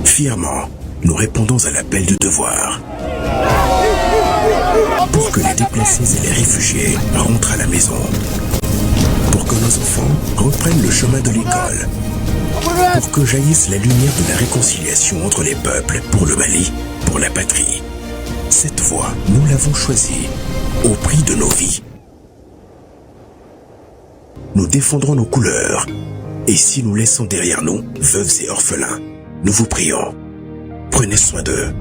Fièrement, nous répondons à l'appel du devoir. Pour que les déplacés et les réfugiés rentrent à la maison. Pour que nos enfants reprennent le chemin de l'école. Pour que jaillisse la lumière de la réconciliation entre les peuples, pour le Mali, pour la patrie. Cette voie, nous l'avons choisie, au prix de nos vies. Nous défendrons nos couleurs. Et si nous laissons derrière nous veuves et orphelins, nous vous prions, prenez soin d'eux.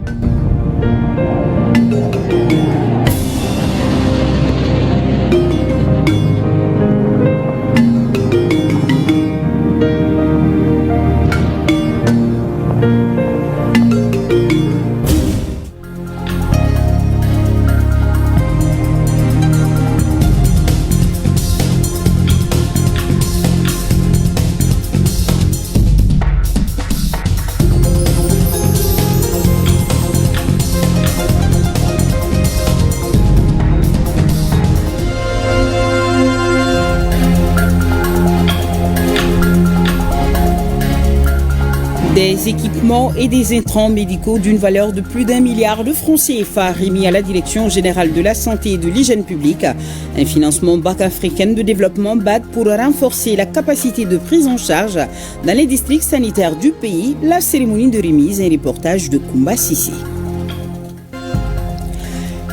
Des équipements et des intrants médicaux d'une valeur de plus d'1 milliard de francs CFA remis à la Direction générale de la santé et de l'hygiène publique. Un financement Banque africaine de développement BAD pour renforcer la capacité de prise en charge dans les districts sanitaires du pays. La cérémonie de remise, un reportage de Koumba Sissi.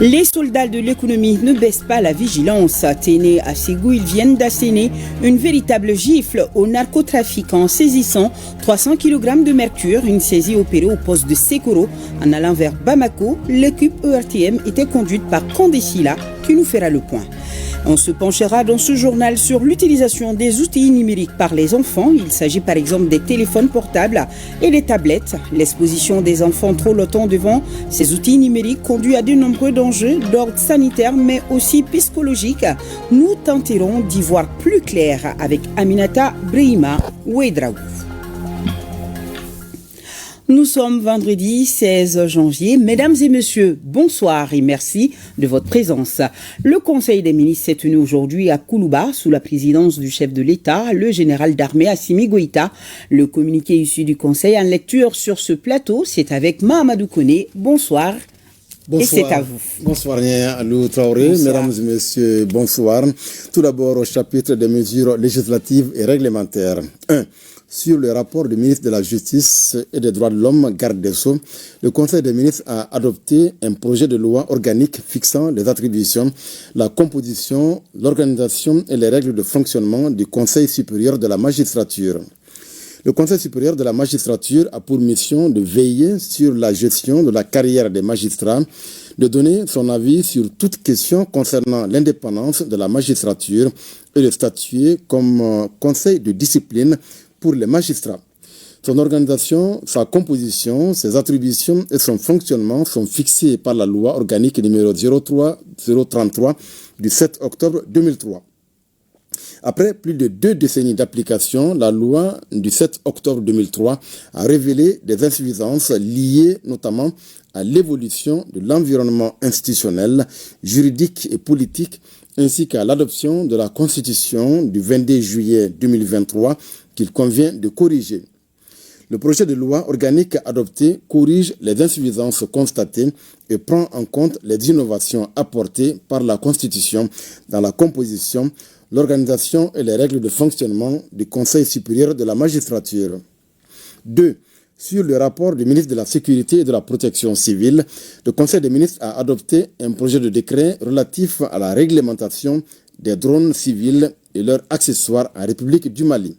Les soldats de l'économie ne baissent pas la vigilance. Téné à Ségou, ils viennent d'asséner une véritable gifle aux narcotrafiquants saisissant 300 kg de mercure, une saisie opérée au poste de Sekoro en allant vers Bamako. L'équipe ERTM était conduite par Kandesila qui nous fera le point. On se penchera dans ce journal sur l'utilisation des outils numériques par les enfants. Il s'agit par exemple des téléphones portables et des tablettes. L'exposition des enfants trop longtemps devant ces outils numériques conduit à de nombreux dangers d'ordre sanitaire mais aussi psychologique. Nous tenterons d'y voir plus clair avec Aminata Brehima Ouedraouf. Nous sommes vendredi 16 janvier. Mesdames et messieurs, bonsoir et merci de votre présence. Le Conseil des ministres s'est tenu aujourd'hui à Koulouba sous la présidence du chef de l'État, le général d'armée Assimi Goïta. Le communiqué issu du Conseil en lecture sur ce plateau, c'est avec Mahamadou Koné. Bonsoir. Bonsoir. Et c'est à vous. Bonsoir Alou Traoré, mesdames et messieurs, bonsoir. Tout d'abord au chapitre des mesures législatives et réglementaires. 1. Sur le rapport du ministre de la Justice et des Droits de l'Homme, garde des Sceaux, le Conseil des ministres a adopté un projet de loi organique fixant les attributions, la composition, l'organisation et les règles de fonctionnement du Conseil supérieur de la magistrature. Le Conseil supérieur de la magistrature a pour mission de veiller sur la gestion de la carrière des magistrats, de donner son avis sur toute question concernant l'indépendance de la magistrature et de statuer comme conseil de discipline pour les magistrats. Son organisation, sa composition, ses attributions et son fonctionnement sont fixés par la loi organique numéro 033 du 7 octobre 2003. Après plus de 2 décennies d'application, la loi du 7 octobre 2003 a révélé des insuffisances liées notamment à l'évolution de l'environnement institutionnel, juridique et politique, ainsi qu'à l'adoption de la Constitution du 22 juillet 2023 qu'il convient de corriger. Le projet de loi organique adopté corrige les insuffisances constatées et prend en compte les innovations apportées par la Constitution dans la composition, l'organisation et les règles de fonctionnement du Conseil supérieur de la magistrature. 2. Sur le rapport du ministre de la Sécurité et de la Protection civile, le Conseil des ministres a adopté un projet de décret relatif à la réglementation des drones civils et leurs accessoires en République du Mali.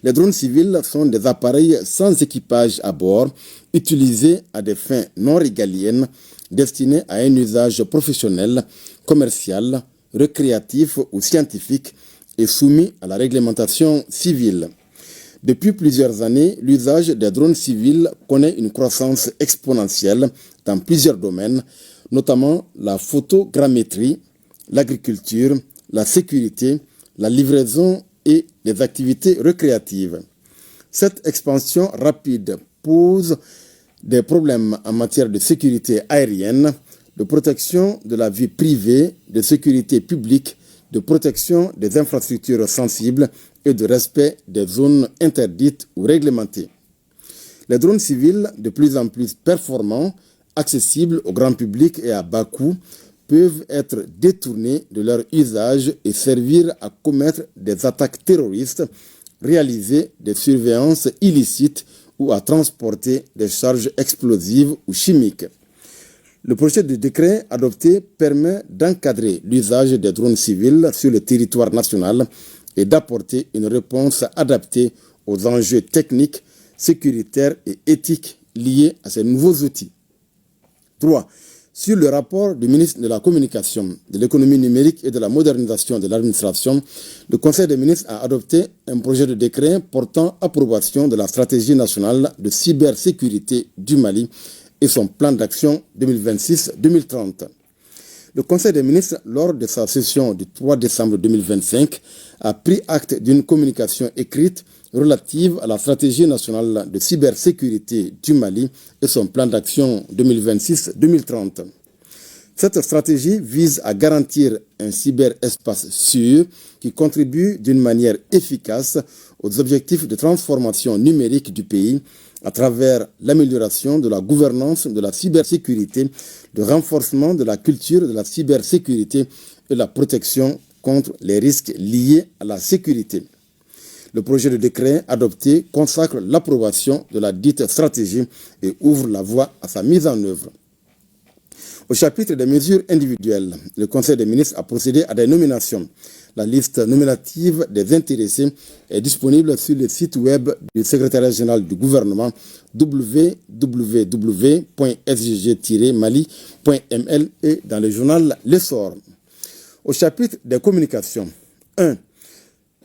Les drones civils sont des appareils sans équipage à bord, utilisés à des fins non régaliennes, destinés à un usage professionnel, commercial, récréatif ou scientifique et soumis à la réglementation civile. Depuis plusieurs années, l'usage des drones civils connaît une croissance exponentielle dans plusieurs domaines, notamment la photogrammétrie, l'agriculture, la sécurité, la livraison et les activités récréatives. Cette expansion rapide pose des problèmes en matière de sécurité aérienne, de protection de la vie privée, de sécurité publique, de protection des infrastructures sensibles et de respect des zones interdites ou réglementées. Les drones civils, de plus en plus performants, accessibles au grand public et à bas coût, peuvent être détournés de leur usage et servir à commettre des attaques terroristes, réaliser des surveillances illicites ou à transporter des charges explosives ou chimiques. Le projet de décret adopté permet d'encadrer l'usage des drones civils sur le territoire national et d'apporter une réponse adaptée aux enjeux techniques, sécuritaires et éthiques liés à ces nouveaux outils. 3. Sur le rapport du ministre de la Communication, de l'économie numérique et de la modernisation de l'administration, le Conseil des ministres a adopté un projet de décret portant approbation de la stratégie nationale de cybersécurité du Mali et son plan d'action 2026-2030. Le Conseil des ministres, lors de sa session du 3 décembre 2025, a pris acte d'une communication écrite relative à la stratégie nationale de cybersécurité du Mali et son plan d'action 2026-2030. Cette stratégie vise à garantir un cyberespace sûr qui contribue d'une manière efficace aux objectifs de transformation numérique du pays à travers l'amélioration de la gouvernance de la cybersécurité, le renforcement de la culture de la cybersécurité et la protection contre les risques liés à la sécurité. Le projet de décret adopté consacre l'approbation de la dite stratégie et ouvre la voie à sa mise en œuvre. Au chapitre des mesures individuelles, le Conseil des ministres a procédé à des nominations. La liste nominative des intéressés est disponible sur le site web du secrétariat général du gouvernement www.sgg-mali.ml et dans le journal L'Essor. Au chapitre des communications, 1.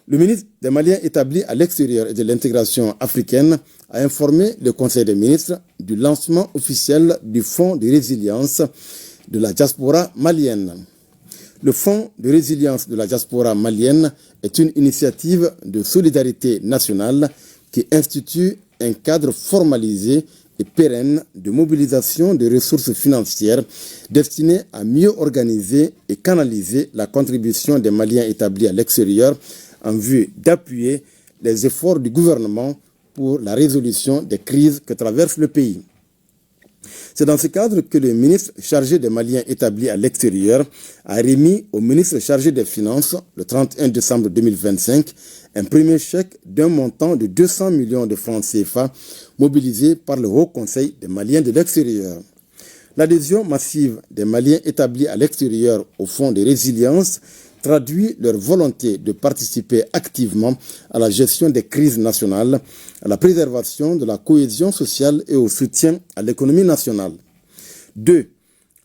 Le ministre des Maliens établi à l'extérieur et de l'intégration africaine a informé le Conseil des ministres du lancement officiel du Fonds de résilience de la diaspora malienne. Le Fonds de résilience de la diaspora malienne est une initiative de solidarité nationale qui institue un cadre formalisé et pérenne de mobilisation de ressources financières destinées à mieux organiser et canaliser la contribution des Maliens établis à l'extérieur en vue d'appuyer les efforts du gouvernement pour la résolution des crises que traverse le pays. C'est dans ce cadre que le ministre chargé des Maliens établis à l'extérieur a remis au ministre chargé des Finances, le 31 décembre 2025, un premier chèque d'un montant de 200 millions de francs CFA mobilisé par le Haut Conseil des Maliens de l'extérieur. L'adhésion massive des Maliens établis à l'extérieur au Fonds de résilience traduit leur volonté de participer activement à la gestion des crises nationales, à la préservation de la cohésion sociale et au soutien à l'économie nationale. 2.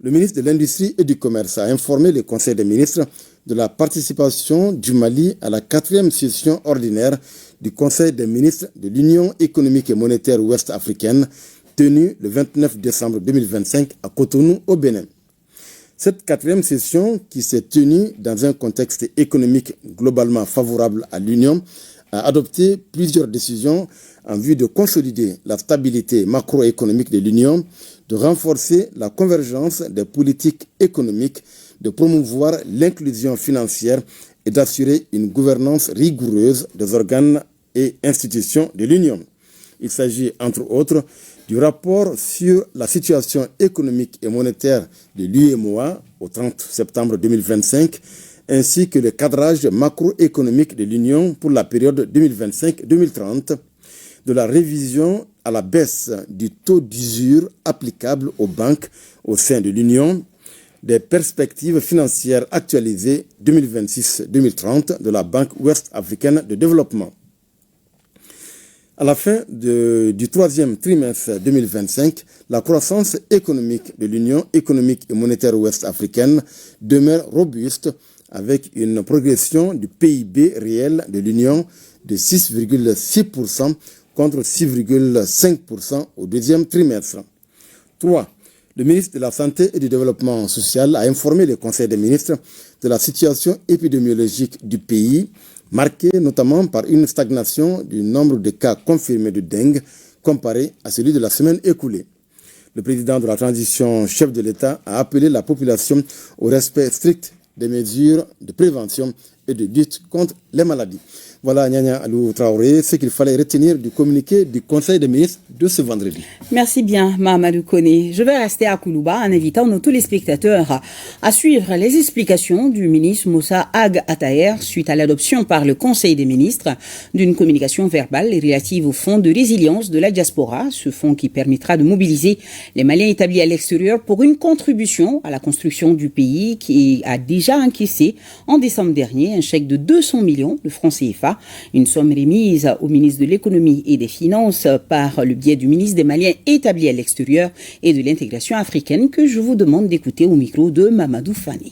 Le ministre de l'Industrie et du Commerce a informé le Conseil des ministres de la participation du Mali à la 4e session ordinaire du Conseil des ministres de l'Union économique et monétaire ouest-africaine tenue le 29 décembre 2025 à Cotonou au Bénin. Cette 4e session, qui s'est tenue dans un contexte économique globalement favorable à l'Union, a adopté plusieurs décisions en vue de consolider la stabilité macroéconomique de l'Union, de renforcer la convergence des politiques économiques, de promouvoir l'inclusion financière et d'assurer une gouvernance rigoureuse des organes et institutions de l'Union. Il s'agit, entre autres, du rapport sur la situation économique et monétaire de l'UEMOA au 30 septembre 2025, ainsi que le cadrage macroéconomique de l'Union pour la période 2025-2030, de la révision à la baisse du taux d'usure applicable aux banques au sein de l'Union, des perspectives financières actualisées 2026-2030 de la Banque ouest-africaine de développement. À la fin du 3e trimestre 2025, la croissance économique de l'Union économique et monétaire ouest-africaine demeure robuste avec une progression du PIB réel de l'Union de 6,6% contre 6,5% au 2e trimestre. 3. Le ministre de la Santé et du Développement social a informé le Conseil des ministres de la situation épidémiologique du pays, marquée notamment par une stagnation du nombre de cas confirmés de dengue comparé à celui de la semaine écoulée. Le président de la transition, chef de l'État, a appelé la population au respect strict des mesures de prévention et de lutte contre les maladies. Voilà, Nyanya Alou Traoré, ce qu'il fallait retenir du communiqué du Conseil des ministres de ce vendredi. Merci bien, Mahamadou Koné. Je vais rester à Koulouba en invitant nos téléspectateurs à suivre les explications du ministre Moussa Ag Ataher suite à l'adoption par le Conseil des ministres d'une communication verbale relative au fonds de résilience de la diaspora, ce fonds qui permettra de mobiliser les Maliens établis à l'extérieur pour une contribution à la construction du pays qui a déjà encaissé en décembre dernier un chèque de 200 millions de francs CFA. Une somme remise au ministre de l'économie et des finances par le biais du ministre des Maliens établis à l'extérieur et de l'intégration africaine que je vous demande d'écouter au micro de Mamadou Fani.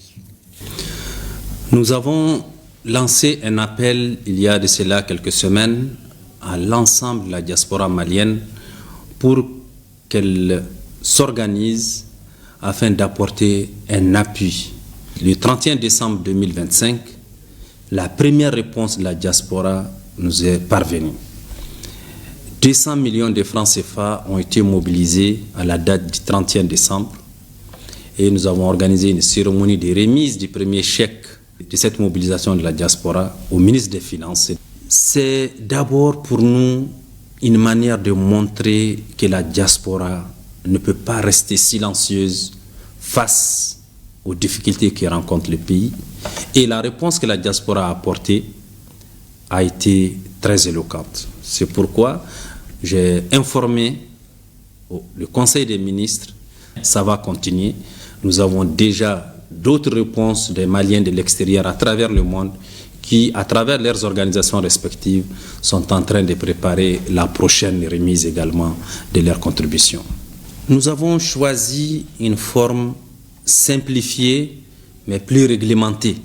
Nous avons lancé un appel il y a de cela quelques semaines à l'ensemble de la diaspora malienne pour qu'elle s'organise afin d'apporter un appui. Le 31 décembre 2025, la première réponse de la diaspora nous est parvenue. 200 millions de francs CFA ont été mobilisés à la date du 31 décembre et nous avons organisé une cérémonie de remise du premier chèque de cette mobilisation de la diaspora au ministre des Finances. C'est d'abord pour nous une manière de montrer que la diaspora ne peut pas rester silencieuse face aux difficultés que rencontre le pays. Et la réponse que la diaspora a apportée a été très éloquente. C'est pourquoi j'ai informé le Conseil des ministres, ça va continuer. Nous avons déjà d'autres réponses des Maliens de l'extérieur à travers le monde qui, à travers leurs organisations respectives, sont en train de préparer la prochaine remise également de leurs contributions. Nous avons choisi une forme simplifiée mais plus réglementée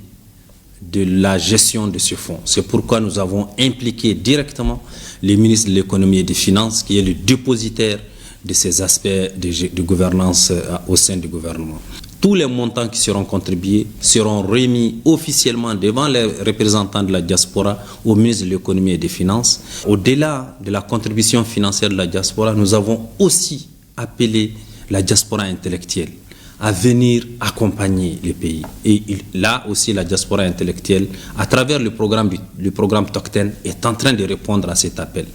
de la gestion de ce fonds. C'est pourquoi nous avons impliqué directement le ministre de l'économie et des finances qui est le dépositaire de ces aspects de gouvernance au sein du gouvernement. Tous les montants qui seront contribués seront remis officiellement devant les représentants de la diaspora au ministre de l'économie et des finances. Au-delà de la contribution financière de la diaspora, nous avons aussi appelé la diaspora intellectuelle à venir accompagner les pays. Et là aussi, la diaspora intellectuelle, à travers le programme Tocten, est en train de répondre à cet appel.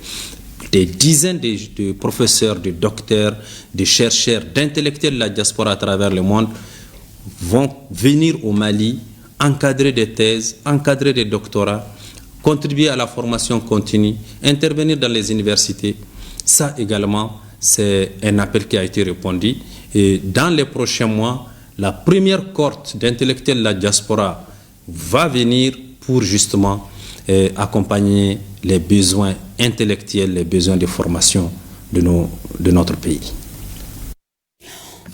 Des dizaines de professeurs, de docteurs, de chercheurs, d'intellectuels de la diaspora à travers le monde vont venir au Mali, encadrer des thèses, encadrer des doctorats, contribuer à la formation continue, intervenir dans les universités. Ça également, c'est un appel qui a été répondu. Et dans les prochains mois, la première cohorte d'intellectuels de la diaspora va venir pour justement accompagner les besoins intellectuels, les besoins de formation de notre pays.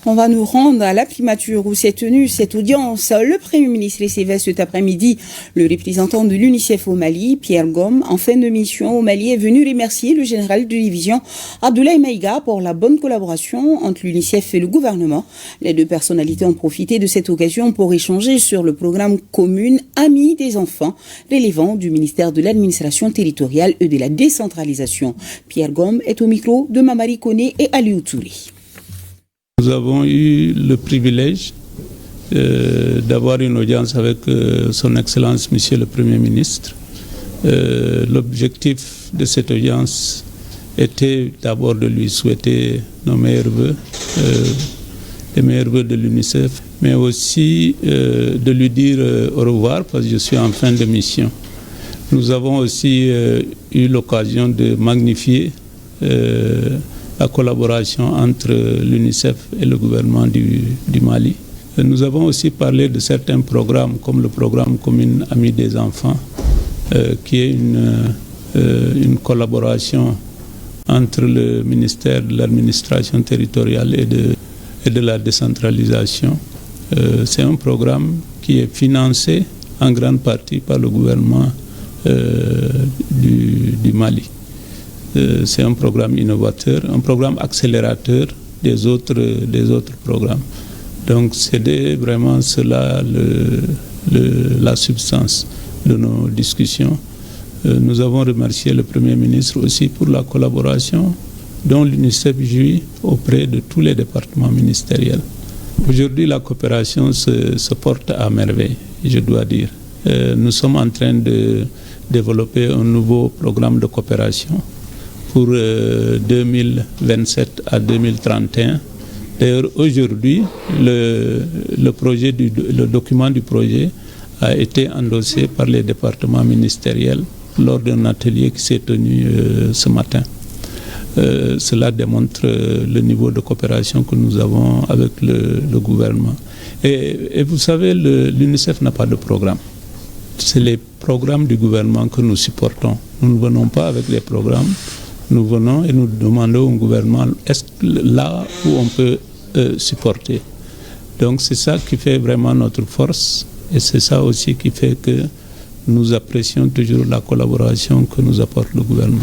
On va nous rendre à la primature où s'est tenue cette audience. Le Premier ministre recevait cet après-midi le représentant de l'UNICEF au Mali, Pierre Gom. En fin de mission au Mali, est venu remercier le général de division Abdoulaye Maïga pour la bonne collaboration entre l'UNICEF et le gouvernement. Les deux personnalités ont profité de cette occasion pour échanger sur le programme commun Amis des enfants, relevant du ministère de l'administration territoriale et de la décentralisation. Pierre Gom est au micro de Mamari Koné et Aliou Touré. Nous avons eu le privilège d'avoir une audience avec son Excellence, Monsieur le Premier ministre. L'objectif de cette audience était d'abord de lui souhaiter nos meilleurs vœux, les meilleurs vœux de l'UNICEF, mais aussi de lui dire au revoir parce que je suis en fin de mission. Nous avons aussi eu l'occasion de magnifier la collaboration entre l'UNICEF et le gouvernement du Mali. Nous avons aussi parlé de certains programmes, comme le programme commun Amis des enfants, qui est une collaboration entre le ministère de l'administration territoriale et de la décentralisation. C'est un programme qui est financé en grande partie par le gouvernement du Mali. C'est un programme innovateur, un programme accélérateur des autres programmes. Donc c'est vraiment cela la substance de nos discussions. Nous avons remercié le Premier ministre aussi pour la collaboration dont l'UNICEF jouit auprès de tous les départements ministériels. Aujourd'hui, la coopération se porte à merveille, je dois dire. nous sommes en train de développer un nouveau programme de coopération pour 2027 à 2031. D'ailleurs, aujourd'hui, le document du projet a été endossé par les départements ministériels lors d'un atelier qui s'est tenu ce matin. Cela démontre le niveau de coopération que nous avons avec le gouvernement. Et vous savez, l'UNICEF n'a pas de programme. C'est les programmes du gouvernement que nous supportons. Nous ne venons pas avec les programmes. Nous venons et nous demandons au gouvernement est-ce que là où on peut supporter. Donc c'est ça qui fait vraiment notre force et c'est ça aussi qui fait que nous apprécions toujours la collaboration que nous apporte le gouvernement.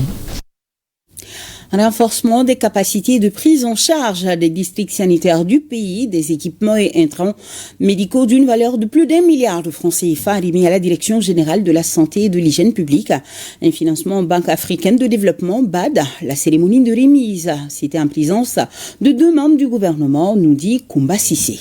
Un renforcement des capacités de prise en charge des districts sanitaires du pays, des équipements et intrants médicaux d'une valeur de plus d'1 milliard de francs CFA remis à la Direction générale de la santé et de l'hygiène publique. Un financement Banque africaine de développement, BAD. La cérémonie de remise, c'était en présence de 2 membres du gouvernement, nous dit Koumba Sissé.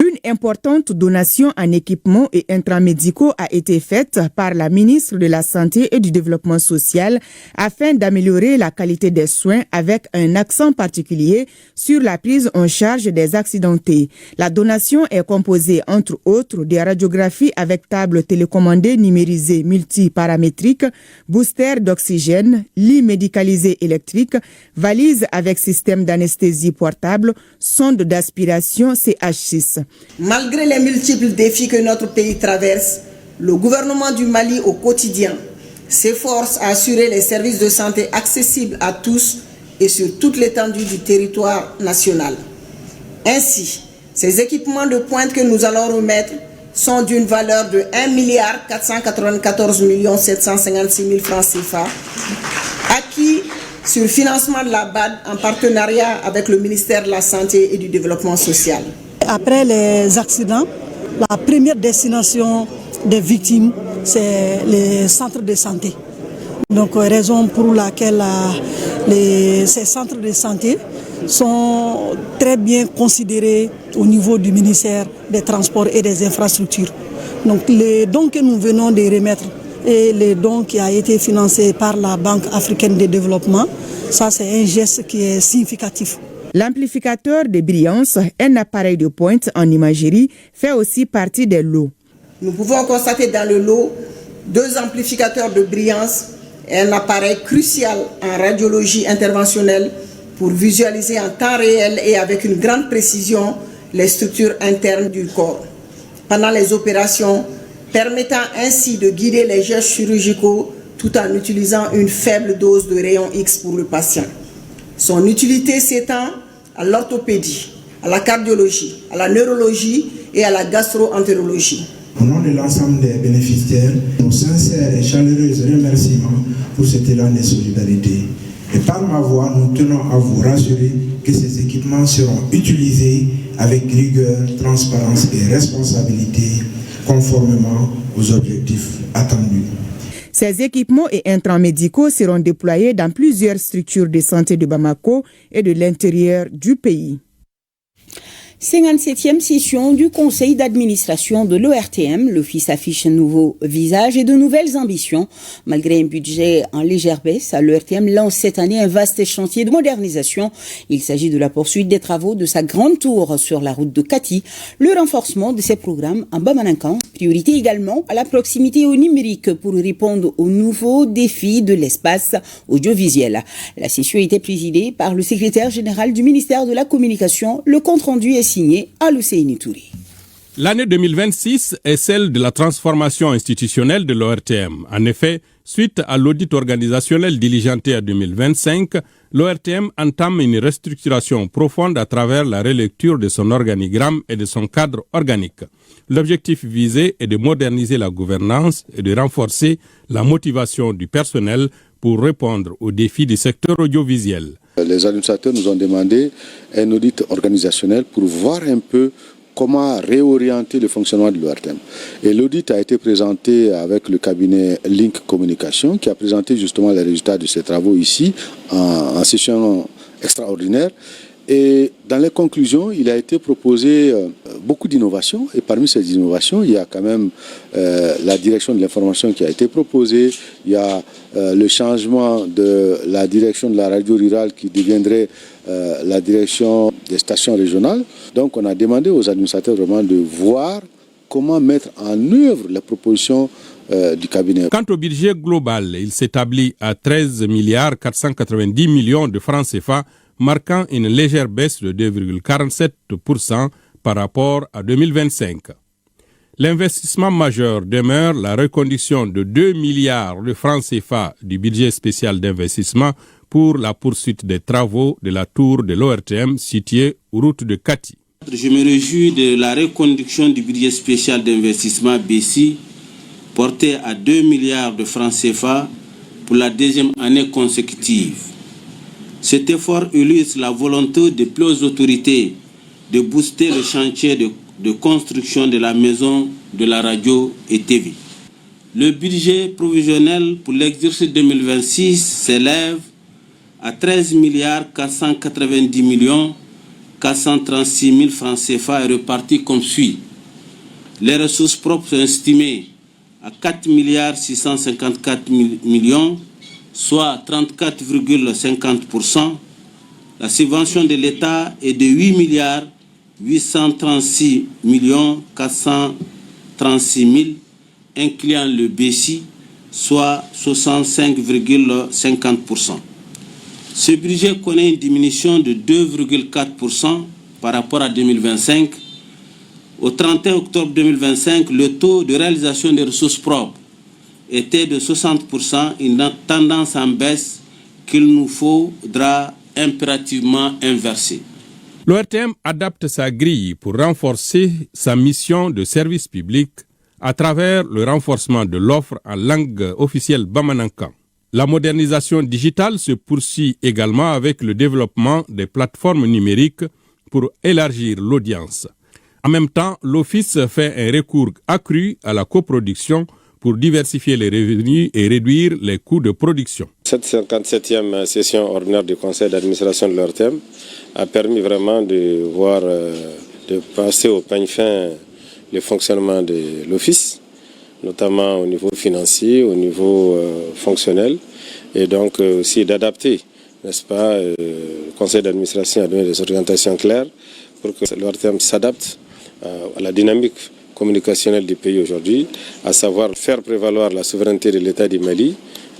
Une importante donation en équipements et intrants médicaux a été faite par la ministre de la Santé et du Développement social afin d'améliorer la qualité des soins avec un accent particulier sur la prise en charge des accidentés. La donation est composée entre autres des radiographies avec table télécommandée numérisée multiparamétrique, booster d'oxygène, lit médicalisé électrique, valise avec système d'anesthésie portable, sonde d'aspiration CH6. Malgré les multiples défis que notre pays traverse, le gouvernement du Mali au quotidien s'efforce à assurer les services de santé accessibles à tous et sur toute l'étendue du territoire national. Ainsi, ces équipements de pointe que nous allons remettre sont d'une valeur de 1 494 756 000 francs CFA, acquis sur le financement de la BAD en partenariat avec le ministère de la Santé et du Développement social. Après les accidents, la première destination des victimes, c'est les centres de santé. Donc, raison pour laquelle ces centres de santé sont très bien considérés au niveau du ministère des Transports et des Infrastructures. Donc, les dons que nous venons de remettre et les dons qui a été financé par la Banque africaine de développement, ça c'est un geste qui est significatif. L'amplificateur de brillance, un appareil de pointe en imagerie, fait aussi partie des lots. Nous pouvons constater dans le lot 2 amplificateurs de brillance et un appareil crucial en radiologie interventionnelle pour visualiser en temps réel et avec une grande précision les structures internes du corps pendant les opérations, permettant ainsi de guider les gestes chirurgicaux tout en utilisant une faible dose de rayon X pour le patient. Son utilité s'étend à l'orthopédie, à la cardiologie, à la neurologie et à la gastro-entérologie. Au nom de l'ensemble des bénéficiaires, nos sincères et chaleureux remerciements pour cet élan de solidarité. Et par ma voix, nous tenons à vous rassurer que ces équipements seront utilisés avec rigueur, transparence et responsabilité, conformément aux objectifs attendus. Ces équipements et intrants médicaux seront déployés dans plusieurs structures de santé de Bamako et de l'intérieur du pays. 57e session du conseil d'administration de l'ORTM. L'office affiche un nouveau visage et de nouvelles ambitions. Malgré un budget en légère baisse, l'ORTM lance cette année un vaste chantier de modernisation. Il s'agit de la poursuite des travaux de sa grande tour sur la route de Kati, le renforcement de ses programmes en Bamalinkan, priorité également à la proximité au numérique pour répondre aux nouveaux défis de l'espace audiovisuel. La session était présidée par le secrétaire général du ministère de la Communication. Le compte-rendu est signé à Husseini Touré. L'année 2026 est celle de la transformation institutionnelle de l'ORTM. En effet, suite à l'audit organisationnel diligenté en 2025, l'ORTM entame une restructuration profonde à travers la relecture de son organigramme et de son cadre organique. L'objectif visé est de moderniser la gouvernance et de renforcer la motivation du personnel pour répondre aux défis du secteur audiovisuel. Les administrateurs nous ont demandé un audit organisationnel pour voir un peu comment réorienter le fonctionnement de l'ORTM. Et l'audit a été présenté avec le cabinet Link Communication qui a présenté justement les résultats de ces travaux ici en session extraordinaire. Et dans les conclusions, il a été proposé beaucoup d'innovations. Et parmi ces innovations, il y a quand même la direction de l'information qui a été proposée. Il y a le changement de la direction de la radio rurale qui deviendrait la direction des stations régionales. Donc on a demandé aux administrateurs vraiment de voir comment mettre en œuvre les propositions du cabinet. Quant au budget global, il s'établit à 13 490 milliards de francs CFA, marquant une légère baisse de 2,47% par rapport à 2025. L'investissement majeur demeure la reconduction de 2 milliards de francs CFA du budget spécial d'investissement pour la poursuite des travaux de la tour de l'ORTM située route de Kati. Je me réjouis de la reconduction du budget spécial d'investissement BESI porté à 2 milliards de francs CFA pour la deuxième année consécutive. Cet effort illustre la volonté de plusieurs autorités de booster le chantier de construction de la maison de la radio et TV. Le budget provisionnel pour l'exercice 2026 s'élève à 13 490 436 000 francs CFA et repartis comme suit. Les ressources propres sont estimées à 4 654 millions, soit 34,50%. La subvention de l'État est de 8 836 436 000, incluant le BESI, soit 65,50%. Ce budget connaît une diminution de 2,4% par rapport à 2025. Au 31 octobre 2025, le taux de réalisation des ressources propres était de 60%, une tendance en baisse qu'il nous faudra impérativement inverser. L'ORTM adapte sa grille pour renforcer sa mission de service public à travers le renforcement de l'offre en langue officielle bamanankan. La modernisation digitale se poursuit également avec le développement des plateformes numériques pour élargir l'audience. En même temps, l'Office fait un recours accru à la coproduction pour diversifier les revenus et réduire les coûts de production. Cette 57e session ordinaire du conseil d'administration de l'ORTM a permis vraiment de voir, de passer au peigne fin le fonctionnement de l'Office, notamment au niveau financier, au niveau fonctionnel, et donc aussi d'adapter, n'est-ce pas, le conseil d'administration a donné des orientations claires pour que l'ORTM s'adapte à la dynamique communicationnelle du pays aujourd'hui, à savoir faire prévaloir la souveraineté de l'État du Mali,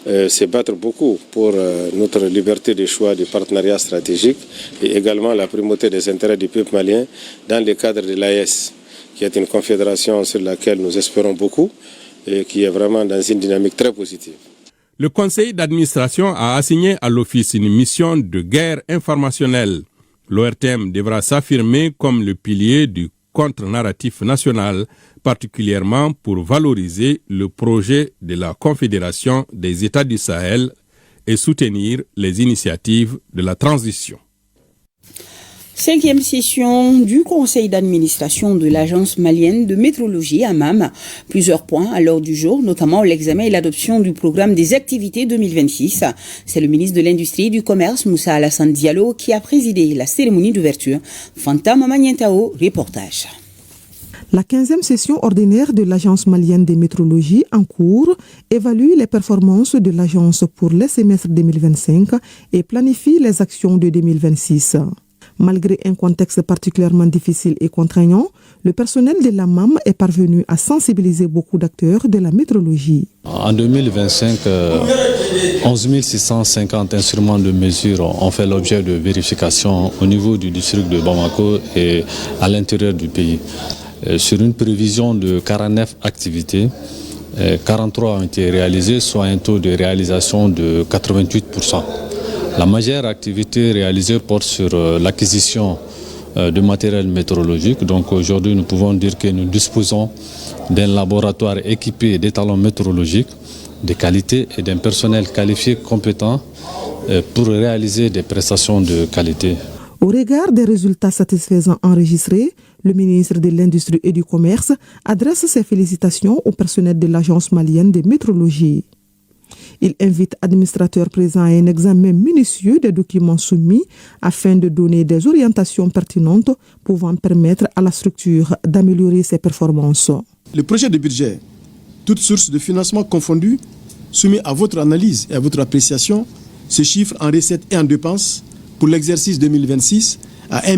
se battre beaucoup pour notre liberté de choix de partenariat stratégique et également la primauté des intérêts du peuple malien dans le cadre de l'AES, qui est une confédération sur laquelle nous espérons beaucoup et qui est vraiment dans une dynamique très positive. Le conseil d'administration a assigné à l'Office une mission de guerre informationnelle. L'ORTM devra s'affirmer comme le pilier du contre-narratif national, particulièrement pour valoriser le projet de la Confédération des États du Sahel et soutenir les initiatives de la transition. 5e session du conseil d'administration de l'agence malienne de métrologie AMAM. Plusieurs points à l'ordre du jour, notamment l'examen et l'adoption du programme des activités 2026. C'est le ministre de l'Industrie et du Commerce, Moussa Alassane Diallo, qui a présidé la cérémonie d'ouverture. Fanta Mamanientao, reportage. La 15e session ordinaire de l'Agence malienne de métrologie en cours évalue les performances de l'agence pour le semestre 2025 et planifie les actions de 2026. Malgré un contexte particulièrement difficile et contraignant, le personnel de l'AMAM est parvenu à sensibiliser beaucoup d'acteurs de la métrologie. En 2025, 11 650 instruments de mesure ont fait l'objet de vérification au niveau du district de Bamako et à l'intérieur du pays. Sur une prévision de 49 activités, 43 ont été réalisées, soit un taux de réalisation de 88%. La majeure activité réalisée porte sur l'acquisition de matériel météorologique. Donc aujourd'hui, nous pouvons dire que nous disposons d'un laboratoire équipé d'étalons météorologiques de qualité et d'un personnel qualifié compétent pour réaliser des prestations de qualité. Au regard des résultats satisfaisants enregistrés, le ministre de l'Industrie et du Commerce adresse ses félicitations au personnel de l'Agence malienne de métrologie. Il invite administrateurs présents à un examen minutieux des documents soumis afin de donner des orientations pertinentes pouvant permettre à la structure d'améliorer ses performances. Le projet de budget, toutes sources de financement confondues, soumis à votre analyse et à votre appréciation, se chiffre en recettes et en dépenses pour l'exercice 2026 à 1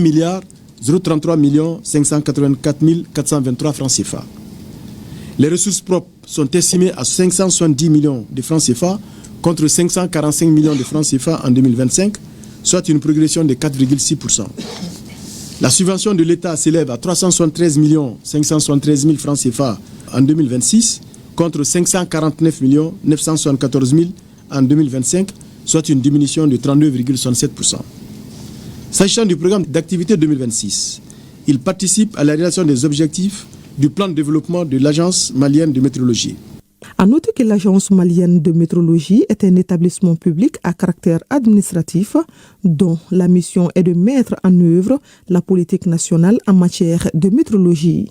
033 584 423 francs CFA. Les ressources propres sont estimées à 570 millions de francs CFA contre 545 millions de francs CFA en 2025, soit une progression de 4,6%. La subvention de l'État s'élève à 373 573 000 francs CFA en 2026 contre 549 974 000 en 2025, soit une diminution de 32,67%. S'agissant du programme d'activité 2026, il participe à la réalisation des objectifs du plan de développement de l'Agence malienne de météorologie. À noter que l'Agence malienne de météorologie est un établissement public à caractère administratif dont la mission est de mettre en œuvre la politique nationale en matière de météorologie.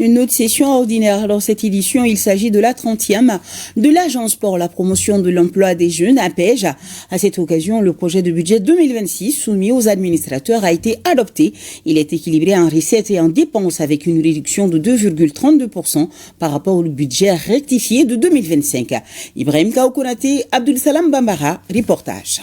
Une autre session ordinaire. Dans cette édition, il s'agit de la 30e de l'Agence pour la promotion de l'emploi des jeunes, APEJ. À cette occasion, le projet de budget 2026 soumis aux administrateurs a été adopté. Il est équilibré en recettes et en dépenses avec une réduction de 2,32% par rapport au budget rectifié de 2025. Ibrahim Kaoukonaté, Abdul Salam Bambara, reportage.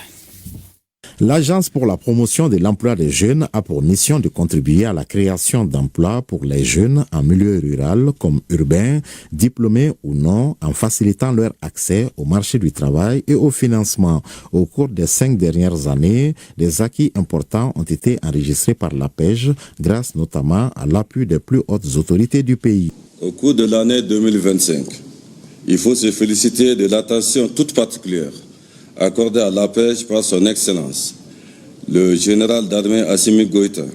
L'Agence pour la promotion de l'emploi des jeunes a pour mission de contribuer à la création d'emplois pour les jeunes en milieu rural comme urbain, diplômés ou non, en facilitant leur accès au marché du travail et au financement. Au cours des 5 dernières années, des acquis importants ont été enregistrés par l'APEJ grâce notamment à l'appui des plus hautes autorités du pays. Au cours de l'année 2025, il faut se féliciter de l'attention toute particulière accordé à l'APEJ par son Excellence, le général d'armée Assimi Goïta,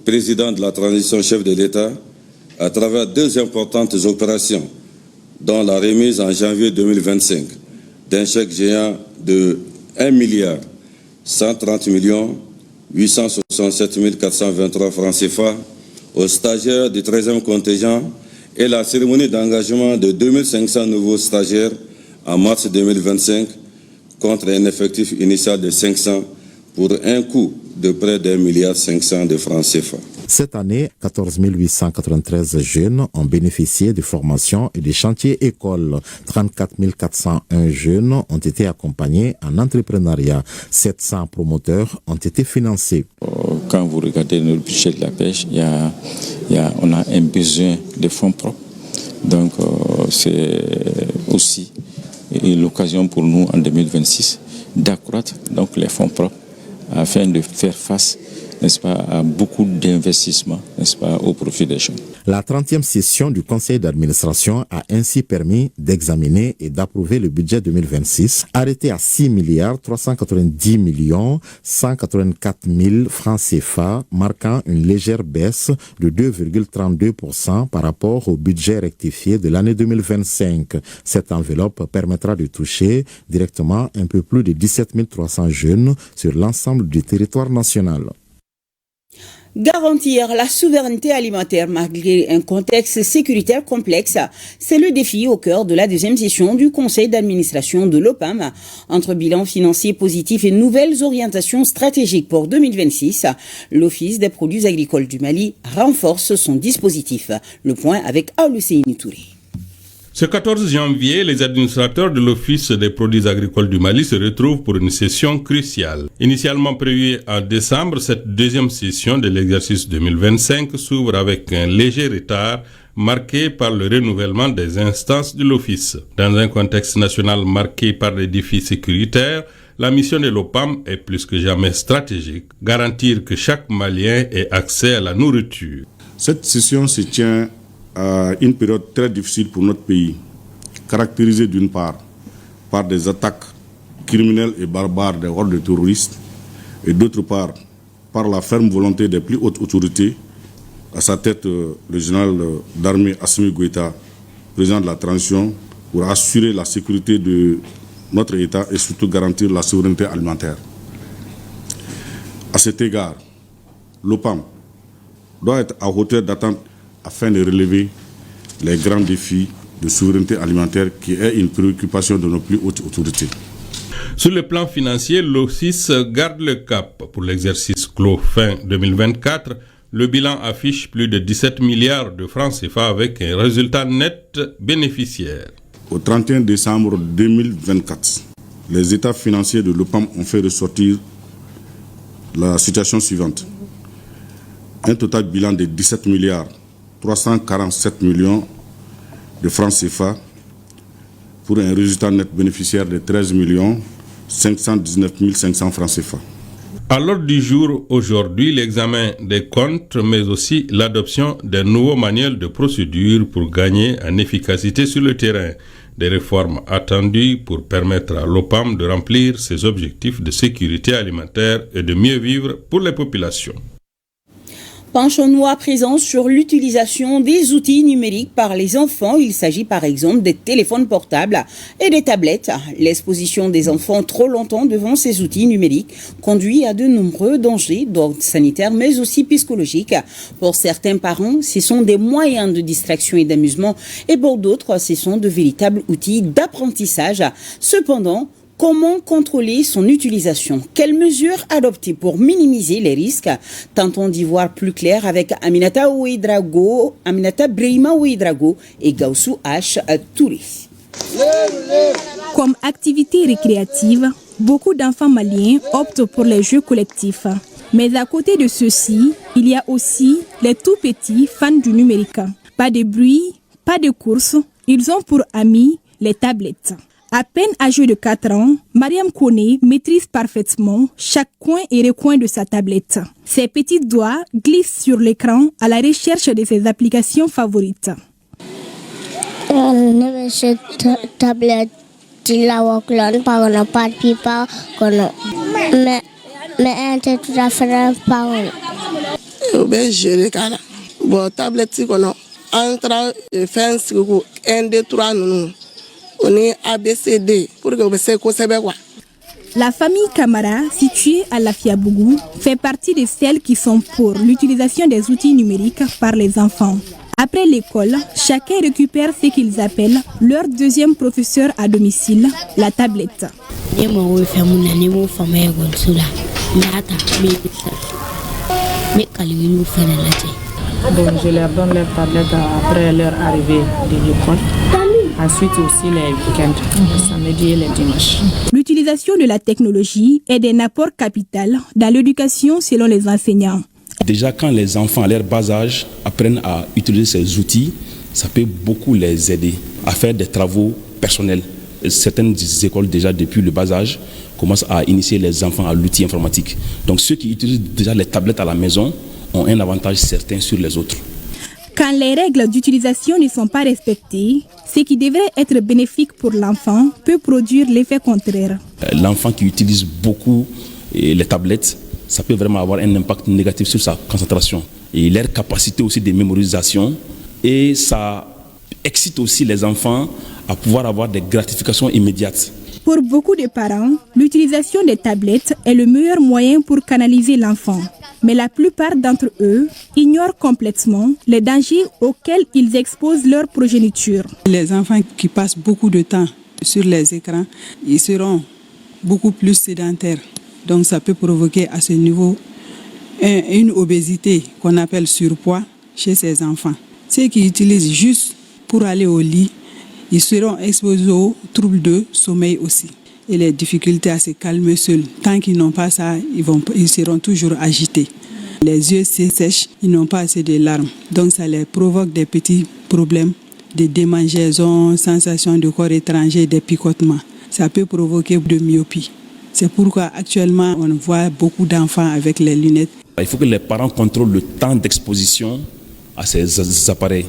président de la transition chef de l'État, à travers 2 importantes opérations, dont la remise en janvier 2025 d'un chèque géant de 1 130 867 423 francs CFA aux stagiaires du 13e contingent et la cérémonie d'engagement de 2500 nouveaux stagiaires en mars 2025 contre un effectif initial de 500 pour un coût de près d'1,5 milliard de francs CFA. Cette année, 14 893 jeunes ont bénéficié de formations et de chantiers écoles. 34 401 jeunes ont été accompagnés en entrepreneuriat. 700 promoteurs ont été financés. Quand vous regardez le budget de la pêche, on a un besoin de fonds propres. Donc, c'est aussi l'occasion pour nous en 2026 d'accroître donc les fonds propres afin de faire face, n'est-ce pas, à beaucoup d'investissements, n'est-ce pas, au profit des jeunes. La 30e session du conseil d'administration a ainsi permis d'examiner et d'approuver le budget 2026, arrêté à 6 390 184 000 francs CFA, marquant une légère baisse de 2,32% par rapport au budget rectifié de l'année 2025. Cette enveloppe permettra de toucher directement un peu plus de 17 300 jeunes sur l'ensemble du territoire national. Garantir la souveraineté alimentaire malgré un contexte sécuritaire complexe, c'est le défi au cœur de la 2e session du conseil d'administration de l'OPAM. Entre bilan financier positif et nouvelles orientations stratégiques pour 2026, l'Office des produits agricoles du Mali renforce son dispositif. Le point avec Aoulusseini Touré. Ce 14 janvier, les administrateurs de l'Office des produits agricoles du Mali se retrouvent pour une session cruciale. Initialement prévue en décembre, cette 2e session de l'exercice 2025 s'ouvre avec un léger retard marqué par le renouvellement des instances de l'Office. Dans un contexte national marqué par des défis sécuritaires, la mission de l'OPAM est plus que jamais stratégique. Garantir que chaque Malien ait accès à la nourriture. Cette session se tient à une période très difficile pour notre pays, caractérisée d'une part par des attaques criminelles et barbares des hordes de terroristes et d'autre part par la ferme volonté des plus hautes autorités, à sa tête le général d'armée Assimi Goïta, président de la transition, pour assurer la sécurité de notre État et surtout garantir la souveraineté alimentaire. À cet égard, l'OPAM doit être à hauteur d'attente afin de relever les grands défis de souveraineté alimentaire qui est une préoccupation de nos plus hautes autorités. Sur le plan financier, l'Office garde le cap. Pour l'exercice clos fin 2024, le bilan affiche plus de 17 milliards de francs CFA avec un résultat net bénéficiaire. Au 31 décembre 2024, les états financiers de l'OPAM ont fait ressortir la situation suivante. Un total bilan de 17 milliards 347 millions de francs CFA pour un résultat net bénéficiaire de 13 519 500 francs CFA. À l'ordre du jour aujourd'hui, l'examen des comptes, mais aussi l'adoption d'un nouveau manuel de procédure pour gagner en efficacité sur le terrain. Des réformes attendues pour permettre à l'OPAM de remplir ses objectifs de sécurité alimentaire et de mieux vivre pour les populations. Penchons-nous à présent sur l'utilisation des outils numériques par les enfants. Il s'agit par exemple des téléphones portables et des tablettes. L'exposition des enfants trop longtemps devant ces outils numériques conduit à de nombreux dangers d'ordre sanitaire mais aussi psychologique. Pour certains parents, ce sont des moyens de distraction et d'amusement et pour d'autres, ce sont de véritables outils d'apprentissage. Cependant, comment contrôler son utilisation? Quelles mesures adopter pour minimiser les risques? Tentons d'y voir plus clair avec Aminata Brahima Ouedrago et Gaussou H. Touré. Comme activité récréative, beaucoup d'enfants maliens optent pour les jeux collectifs. Mais à côté de ceux-ci, il y a aussi les tout petits fans du numérique. Pas de bruit, pas de course, ils ont pour amis les tablettes. À peine âgée de 4 ans, Mariam Kone maîtrise parfaitement chaque coin et recoin de sa tablette. Ses petits doigts glissent sur l'écran à la recherche de ses applications favorites. La famille Camara, située à Lafiabougou, fait partie de celles qui sont pour l'utilisation des outils numériques par les enfants. Après l'école, chacun récupère ce qu'ils appellent leur deuxième professeur à domicile, la tablette. Bon, je leur donne leur tablette après leur arrivée de l'école. Ensuite aussi les week-ends, le samedi et le dimanche. L'utilisation de la technologie est d'un apport capital dans l'éducation selon les enseignants. Déjà quand les enfants à leur bas âge apprennent à utiliser ces outils, ça peut beaucoup les aider à faire des travaux personnels. Certaines écoles déjà depuis le bas âge commencent à initier les enfants à l'outil informatique. Donc ceux qui utilisent déjà les tablettes à la maison ont un avantage certain sur les autres. Quand les règles d'utilisation ne sont pas respectées, ce qui devrait être bénéfique pour l'enfant peut produire l'effet contraire. L'enfant qui utilise beaucoup les tablettes, ça peut vraiment avoir un impact négatif sur sa concentration et leur capacité aussi de mémorisation. Et ça excite aussi les enfants à pouvoir avoir des gratifications immédiates. Pour beaucoup de parents, l'utilisation des tablettes est le meilleur moyen pour canaliser l'enfant. Mais la plupart d'entre eux ignorent complètement les dangers auxquels ils exposent leur progéniture. Les enfants qui passent beaucoup de temps sur les écrans, ils seront beaucoup plus sédentaires. Donc ça peut provoquer à ce niveau une obésité qu'on appelle surpoids chez ces enfants. Ceux qui utilisent juste pour aller au lit, ils seront exposés aux troubles de sommeil aussi. Et les difficultés à se calmer seuls. Tant qu'ils n'ont pas ça, ils seront toujours agités. Les yeux sèchent, ils n'ont pas assez de larmes. Donc ça les provoque des petits problèmes, des démangeaisons, sensations de corps étranger, des picotements. Ça peut provoquer de myopie. C'est pourquoi actuellement on voit beaucoup d'enfants avec les lunettes. Il faut que les parents contrôlent le temps d'exposition à ces appareils.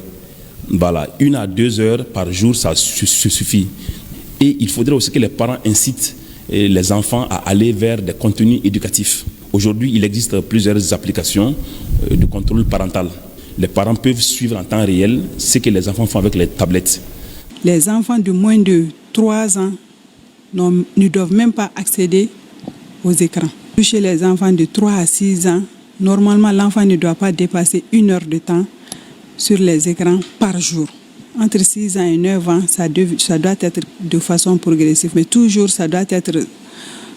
Voilà, 1 à 2 heures par jour, ça suffit. Et il faudrait aussi que les parents incitent les enfants à aller vers des contenus éducatifs. Aujourd'hui, il existe plusieurs applications de contrôle parental. Les parents peuvent suivre en temps réel ce que les enfants font avec les tablettes. Les enfants de moins de 3 ans ne doivent même pas accéder aux écrans. Chez les enfants de 3 à 6 ans, normalement, l'enfant ne doit pas dépasser 1 heure de temps sur les écrans par jour. entre 6 ans et 9 ans, ça doit être de façon progressive, mais toujours ça doit être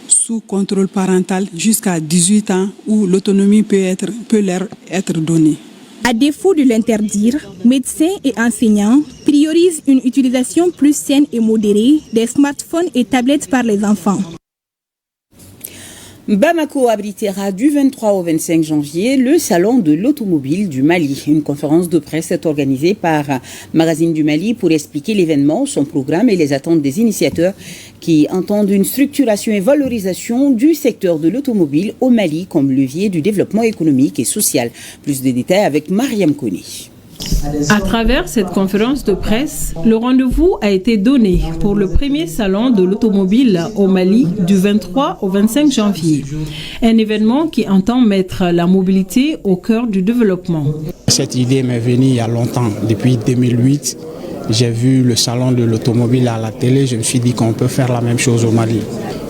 sous contrôle parental jusqu'à 18 ans où l'autonomie peut leur être donnée. À défaut de l'interdire, médecins et enseignants priorisent une utilisation plus saine et modérée des smartphones et tablettes par les enfants. Bamako abritera du 23 au 25 janvier le salon de l'automobile du Mali. Une conférence de presse est organisée par Magazine du Mali pour expliquer l'événement, son programme et les attentes des initiateurs qui entendent une structuration et valorisation du secteur de l'automobile au Mali comme levier du développement économique et social. Plus de détails avec Mariam Koni. À travers cette conférence de presse, le rendez-vous a été donné pour le premier salon de l'automobile au Mali du 23 au 25 janvier. Un événement qui entend mettre la mobilité au cœur du développement. Cette idée m'est venue il y a longtemps, depuis 2008. J'ai vu le salon de l'automobile à la télé, je me suis dit qu'on peut faire la même chose au Mali.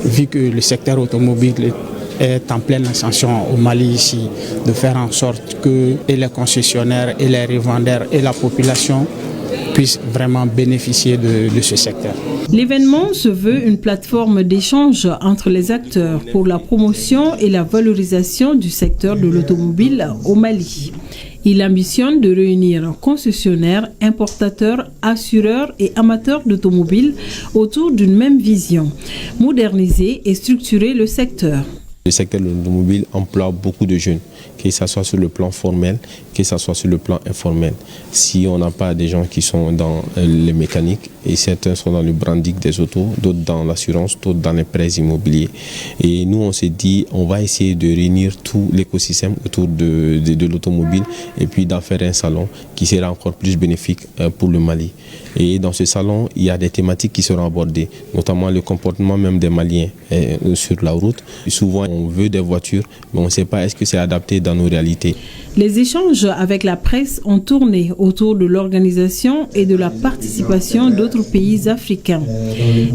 Vu que le secteur automobile est en pleine ascension au Mali ici, de faire en sorte que et les concessionnaires et les revendeurs et la population puissent vraiment bénéficier de ce secteur. L'événement se veut une plateforme d'échange entre les acteurs pour la promotion et la valorisation du secteur de l'automobile au Mali. Il ambitionne de réunir concessionnaires, importateurs, assureurs et amateurs d'automobiles autour d'une même vision, moderniser et structurer le secteur. Le secteur de l'automobile emploie beaucoup de jeunes, que ce soit sur le plan formel, que ce soit sur le plan informel. Si on n'a pas des gens qui sont dans les mécaniques, et certains sont dans le branding des autos, d'autres dans l'assurance, d'autres dans les prêts immobiliers. Et nous, on s'est dit, on va essayer de réunir tout l'écosystème autour de l'automobile et puis d'en faire un salon qui sera encore plus bénéfique pour le Mali. Et dans ce salon, il y a des thématiques qui seront abordées, notamment le comportement même des Maliens sur la route. Souvent, on veut des voitures, mais on ne sait pas est-ce que c'est adapté dans nos réalités. Les échanges avec la presse ont tourné autour de l'organisation et de la participation d'autres pays africains.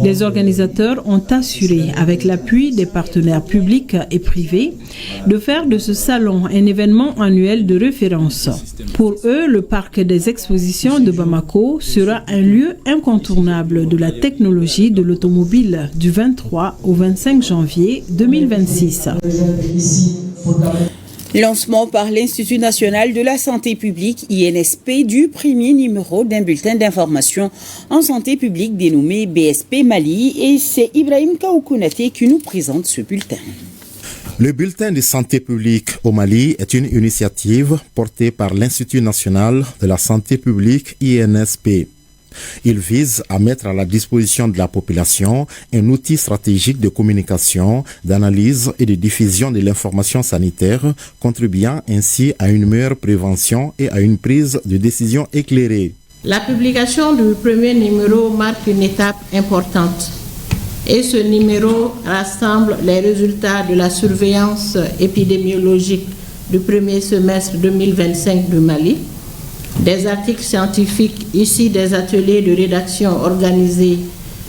Les organisateurs ont assuré, avec l'appui des partenaires publics et privés, de faire de ce salon un événement annuel de référence. Pour eux, le parc des expositions de Bamako sera un lieu incontournable de la technologie de l'automobile du 23 au 25 janvier 2026. Lancement par l'Institut national de la santé publique, INSP, du premier numéro d'un bulletin d'information en santé publique dénommé BSP Mali. Et c'est Ibrahim Kaoukounate qui nous présente ce bulletin. Le bulletin de santé publique au Mali est une initiative portée par l'Institut national de la santé publique, INSP. Il vise à mettre à la disposition de la population un outil stratégique de communication, d'analyse et de diffusion de l'information sanitaire, contribuant ainsi à une meilleure prévention et à une prise de décision éclairée. La publication du premier numéro marque une étape importante. Et ce numéro rassemble les résultats de la surveillance épidémiologique du premier semestre 2025 du Mali, des articles scientifiques issus des ateliers de rédaction organisés,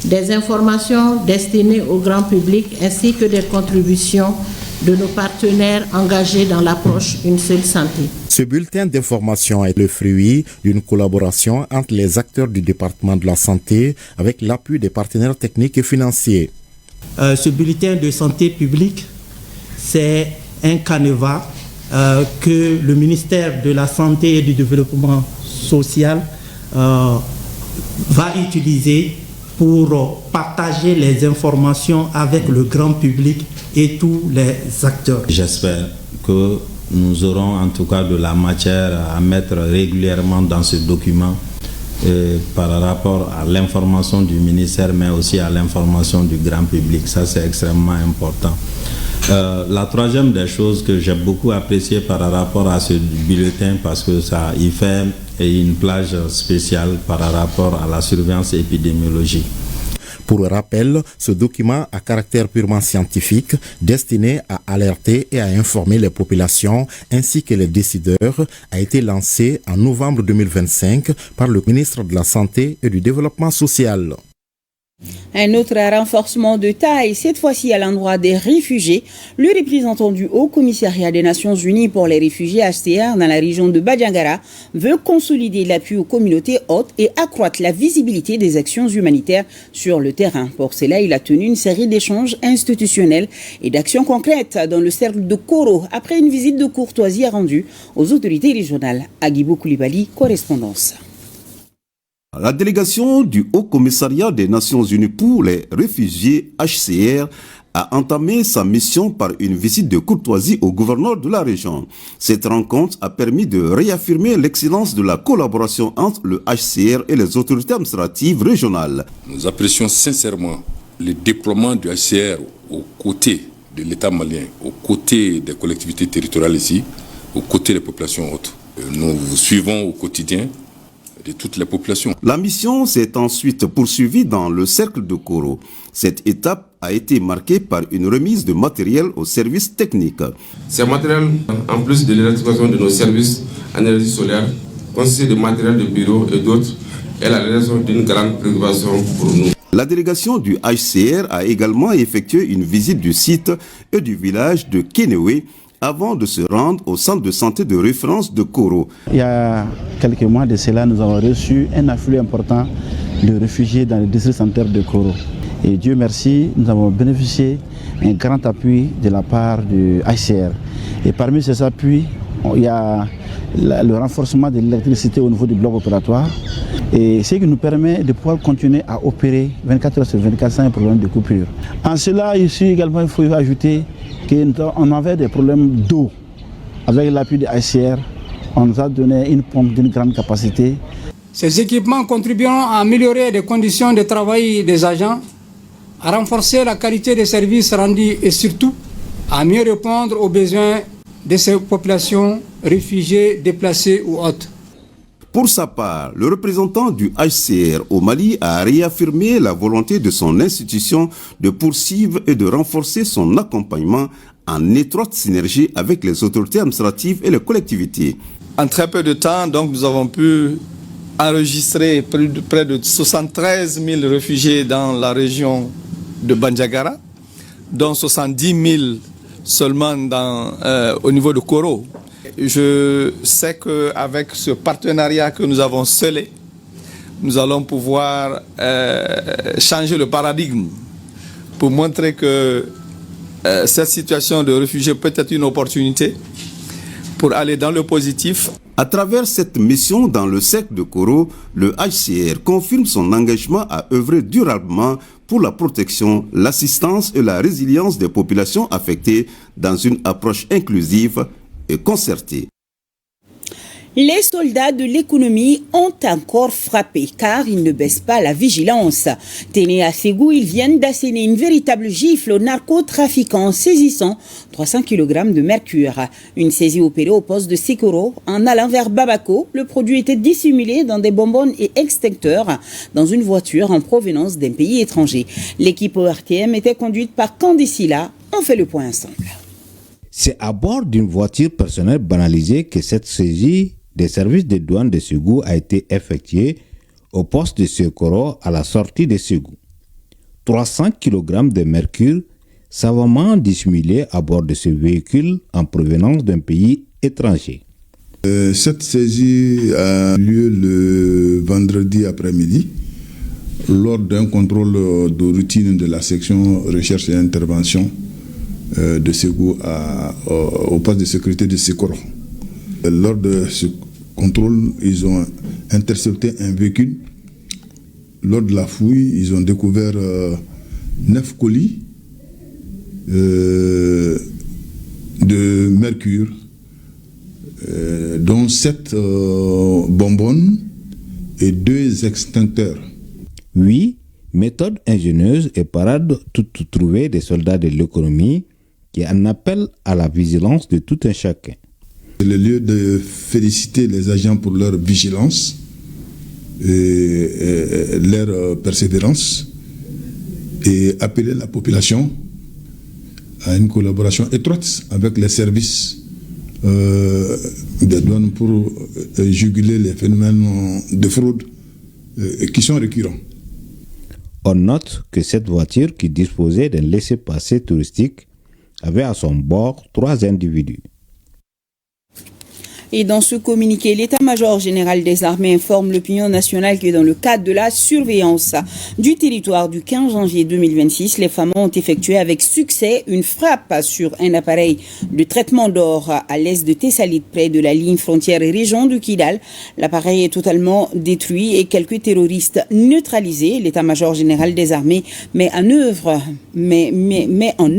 des informations destinées au grand public ainsi que des contributions de nos partenaires engagés dans l'approche Une seule santé. Ce bulletin d'information est le fruit d'une collaboration entre les acteurs du département de la santé avec l'appui des partenaires techniques et financiers. Ce bulletin de santé publique, c'est un canevas que le ministère de la Santé et du Développement social va utiliser pour partager les informations avec le grand public et tous les acteurs. J'espère que nous aurons en tout cas de la matière à mettre régulièrement dans ce document par rapport à l'information du ministère, mais aussi à l'information du grand public. Ça, c'est extrêmement important. La troisième des choses que j'ai beaucoup apprécié par rapport à ce bulletin, parce que ça y fait une plage spéciale par rapport à la surveillance épidémiologique. Pour rappel, ce document à caractère purement scientifique, destiné à alerter et à informer les populations ainsi que les décideurs, a été lancé en novembre 2025 par le ministre de la Santé et du Développement social. Un autre renforcement de taille, cette fois-ci à l'endroit des réfugiés. Le représentant du Haut Commissariat des Nations Unies pour les réfugiés HCR dans la région de Bandiagara veut consolider l'appui aux communautés hôtes et accroître la visibilité des actions humanitaires sur le terrain. Pour cela, il a tenu une série d'échanges institutionnels et d'actions concrètes dans le cercle de Koro après une visite de courtoisie rendue aux autorités régionales. Agibou Koulibaly, correspondance. La délégation du Haut Commissariat des Nations Unies pour les réfugiés HCR a entamé sa mission par une visite de courtoisie au gouverneur de la région. Cette rencontre a permis de réaffirmer l'excellence de la collaboration entre le HCR et les autorités administratives régionales. Nous apprécions sincèrement le déploiement du HCR aux côtés de l'État malien, aux côtés des collectivités territoriales ici, aux côtés des populations hautes. Nous vous suivons au quotidien de toutes les populations. La mission s'est ensuite poursuivie dans le cercle de Koro. Cette étape a été marquée par une remise de matériel aux services techniques. Ces matériels, en plus de l'électrification de nos services en énergie solaire, consistent de matériel de bureau et d'autres, est la raison d'une grande préoccupation pour nous. La délégation du HCR a également effectué une visite du site et du village de Kenewe avant de se rendre au centre de santé de référence de Koro. Il y a quelques mois de cela, nous avons reçu un afflux important de réfugiés dans le district sanitaire de Koro. Et Dieu merci, nous avons bénéficié d'un grand appui de la part du HCR. Et parmi ces appuis, il y a le renforcement de l'électricité au niveau du bloc opératoire. Et ce qui nous permet de pouvoir continuer à opérer 24 heures sur 24 sans un problème de coupure. En cela, ici également, il faut ajouter qu'on avait des problèmes d'eau. Avec l'appui du HCR, on nous a donné une pompe d'une grande capacité. Ces équipements contribueront à améliorer les conditions de travail des agents, à renforcer la qualité des services rendus et surtout à mieux répondre aux besoins de ces populations réfugiées, déplacées ou autres. Pour sa part, le représentant du HCR au Mali a réaffirmé la volonté de son institution de poursuivre et de renforcer son accompagnement en étroite synergie avec les autorités administratives et les collectivités. En très peu de temps, donc, nous avons pu enregistrer près de 73 000 réfugiés dans la région de Bandiagara, dont 70 000 seulement au niveau de Koro. Je sais qu'avec ce partenariat que nous avons scellé, nous allons pouvoir changer le paradigme pour montrer que cette situation de réfugiés peut être une opportunité pour aller dans le positif. À travers cette mission dans le cercle de Koro, le HCR confirme son engagement à œuvrer durablement pour la protection, l'assistance et la résilience des populations affectées dans une approche inclusive et concertée. Les soldats de l'économie ont encore frappé car ils ne baissent pas la vigilance. Tenez à Ségou, ils viennent d'asséner une véritable gifle aux narcotrafiquants saisissant 300 kg de mercure. Une saisie opérée au poste de Sekoro en allant vers Babako. Le produit était dissimulé dans des bonbonnes et extincteurs dans une voiture en provenance d'un pays étranger. L'équipe ORTM était conduite par Candicila. On fait le point ensemble. C'est à bord d'une voiture personnelle banalisée que cette saisie des services de douane de Ségou a été effectuée au poste de Sekoro à la sortie de Ségou. 300 kg de mercure savamment dissimulés à bord de ce véhicule en provenance d'un pays étranger. Cette saisie a lieu le vendredi après-midi lors d'un contrôle de routine de la section recherche et intervention de Ségou au poste de sécurité de Sekoro. Lors de ce contrôle, ils ont intercepté un véhicule. Lors de la fouille, ils ont découvert 9 colis de mercure, dont 7 bonbonnes et 2 extincteurs. Oui, méthode ingénieuse et parade toute trouvée des soldats de l'économie qui en appellent à la vigilance de tout un chacun. C'est le lieu de féliciter les agents pour leur vigilance et leur persévérance et appeler la population à une collaboration étroite avec les services des douanes pour juguler les phénomènes de fraude qui sont récurrents. On note que cette voiture, qui disposait d'un laissez-passer touristique, avait à son bord 3 individus. Et dans ce communiqué, l'état-major général des armées informe l'opinion nationale que dans le cadre de la surveillance du territoire du 15 janvier 2026, les FAMA ont effectué avec succès une frappe sur un appareil de traitement d'or à l'est de Thessalite, près de la ligne frontière région du Kidal. L'appareil est totalement détruit et quelques terroristes neutralisés. L'état-major général des armées met en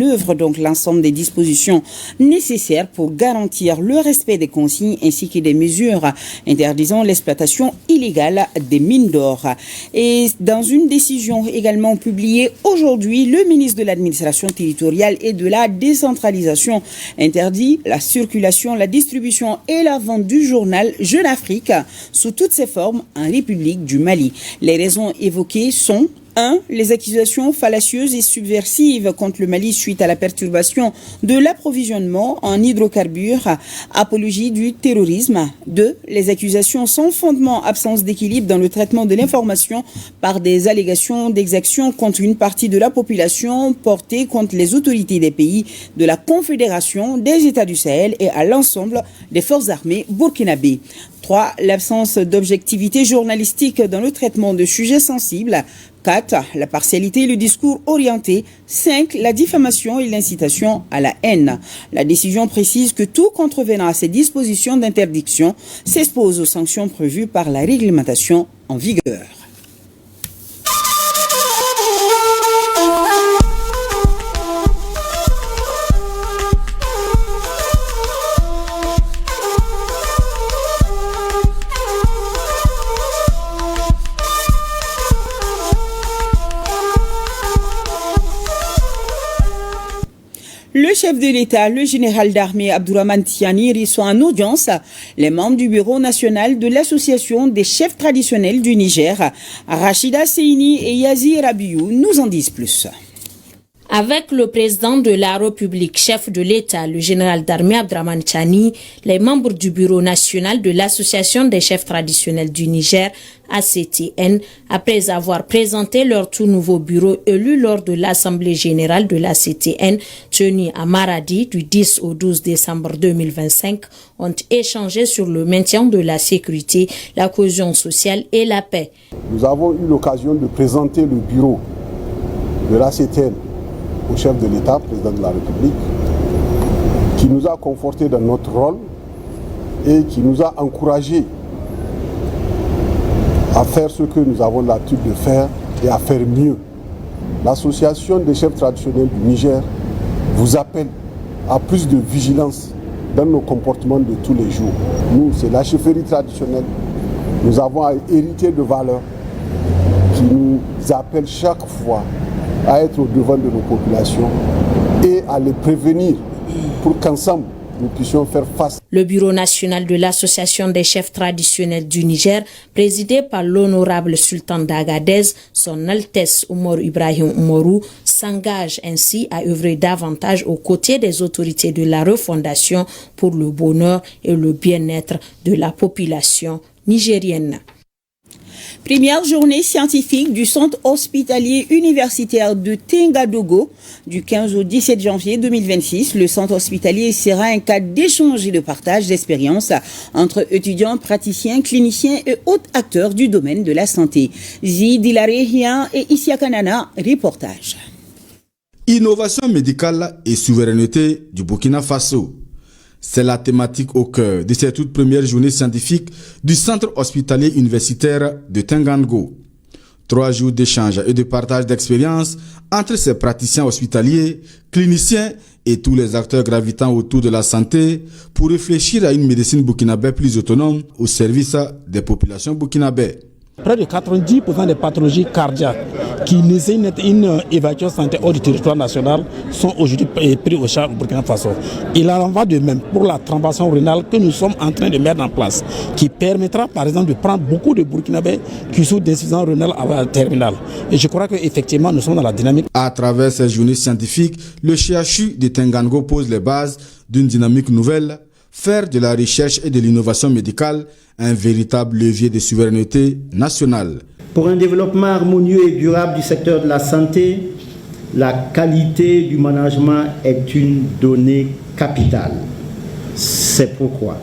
œuvre donc l'ensemble des dispositions nécessaires pour garantir le respect des consignes ainsi que des mesures interdisant l'exploitation illégale des mines d'or. Et dans une décision également publiée aujourd'hui, le ministre de l'administration territoriale et de la décentralisation interdit la circulation, la distribution et la vente du journal Jeune Afrique sous toutes ses formes en République du Mali. Les raisons évoquées sont 1. Les accusations fallacieuses et subversives contre le Mali suite à la perturbation de l'approvisionnement en hydrocarbures, apologie du terrorisme. 2. Les accusations sans fondement, absence d'équilibre dans le traitement de l'information par des allégations d'exactions contre une partie de la population portées contre les autorités des pays de la Confédération des États du Sahel et à l'ensemble des forces armées burkinabées. 3. L'absence d'objectivité journalistique dans le traitement de sujets sensibles. 4. La partialité et le discours orienté. 5. La diffamation et l'incitation à la haine. La décision précise que tout contrevenant à ces dispositions d'interdiction s'expose aux sanctions prévues par la réglementation en vigueur. Le chef de l'État, le général d'armée Abdourahmane Tiani, reçoit en audience les membres du bureau national de l'association des chefs traditionnels du Niger. Rachida Seini et Yazi Rabiou nous en disent plus. Avec le président de la République, chef de l'État, le général d'armée Abdourahmane Tiani, les membres du bureau national de l'association des chefs traditionnels du Niger, ACTN, après avoir présenté leur tout nouveau bureau élu lors de l'Assemblée générale de l'ACTN, tenue à Maradi du 10 au 12 décembre 2025, ont échangé sur le maintien de la sécurité, la cohésion sociale et la paix. Nous avons eu l'occasion de présenter le bureau de l'ACTN au chef de l'État, président de la République, qui nous a confortés dans notre rôle et qui nous a encouragés à faire ce que nous avons l'habitude de faire et à faire mieux. L'association des chefs traditionnels du Niger vous appelle à plus de vigilance dans nos comportements de tous les jours. Nous, c'est la chefferie traditionnelle. Nous avons hérité de valeurs qui nous appellent chaque fois à être au devant de nos populations et à les prévenir pour qu'ensemble nous puissions faire face. Le bureau national de l'association des chefs traditionnels du Niger, présidé par l'honorable sultan d'Agadez, son Altesse Oumar Ibrahim Oumarou, s'engage ainsi à œuvrer davantage aux côtés des autorités de la refondation pour le bonheur et le bien-être de la population nigérienne. Première journée scientifique du centre hospitalier universitaire de Tengadogo du 15 au 17 janvier 2026. Le centre hospitalier sera un cadre d'échange et de partage d'expériences entre étudiants, praticiens, cliniciens et autres acteurs du domaine de la santé. Zidilarehian et Isiakanana, reportage. Innovation médicale et souveraineté du Burkina Faso. C'est la thématique au cœur de cette toute première journée scientifique du centre hospitalier universitaire de Tengadogo. 3 jours d'échange et de partage d'expériences entre ces praticiens hospitaliers, cliniciens et tous les acteurs gravitant autour de la santé pour réfléchir à une médecine burkinabé plus autonome au service des populations burkinabées. Près de 90% des pathologies cardiaques qui nécessitent une évacuation santé hors du territoire national sont aujourd'hui prises au charge au Burkina Faso. Il en va de même pour la transplantation rénale que nous sommes en train de mettre en place, qui permettra par exemple de prendre beaucoup de Burkinabés qui souffrent d'insuffisance rénale terminale. Et je crois qu'effectivement nous sommes dans la dynamique. À travers ces journées scientifiques, le CHU de Tengadogo pose les bases d'une dynamique nouvelle faire de la recherche et de l'innovation médicale un véritable levier de souveraineté nationale. Pour un développement harmonieux et durable du secteur de la santé, la qualité du management est une donnée capitale. C'est pourquoi